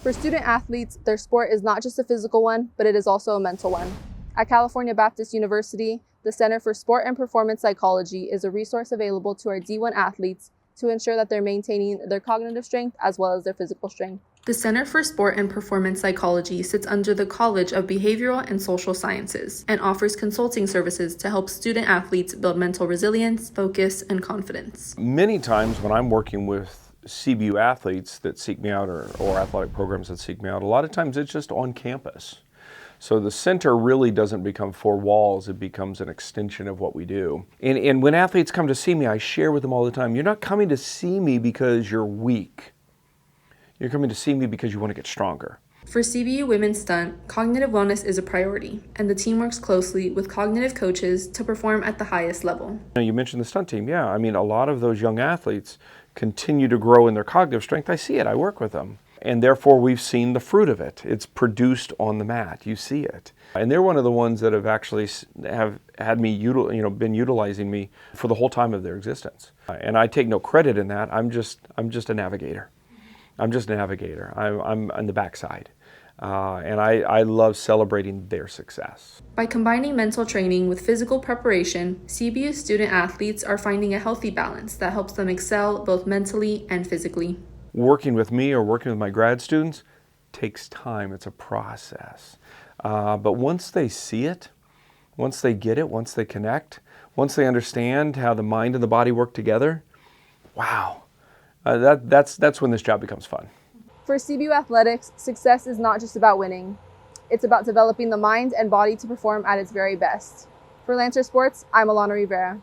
For student athletes, their sport is not just a physical one, but it is also a mental one. At California Baptist University, the Center for Sport and Performance Psychology is a resource available to our D1 athletes to ensure that they're maintaining their cognitive strength as well as their physical strength. The Center for Sport and Performance Psychology sits under the College of Behavioral and Social Sciences and offers consulting services to help student athletes build mental resilience, focus, and confidence. Many times when I'm working with CBU athletes that seek me out or athletic programs that seek me out, a lot of times it's just on campus. So the center really doesn't become four walls, it becomes an extension of what we do. And when athletes come to see me, I share with them all the time, you're not coming to see me because you're weak. You're coming to see me because you want to get stronger. For CBU Women's Stunt, cognitive wellness is a priority, and the team works closely with cognitive coaches to perform at the highest level. You mentioned the stunt team. Yeah, I mean, a lot of those young athletes continue to grow in their cognitive strength. I see it, I work with them. And therefore we've seen the fruit of it. It's produced on the mat, you see it. And they're one of the ones that have actually have had me, been utilizing me for the whole time of their existence. And I take no credit in that, I'm just a navigator. I'm just a navigator, I'm on the backside. And I love celebrating their success. By combining mental training with physical preparation, CBU student athletes are finding a healthy balance that helps them excel both mentally and physically. Working with me or working with my grad students takes time, it's a process. But once they see it, once they get it, once they connect, once they understand how the mind and the body work together, wow, that's when this job becomes fun. For CBU Athletics, success is not just about winning. It's about developing the mind and body to perform at its very best. For Lancer Sports, I'm Alana Rivera.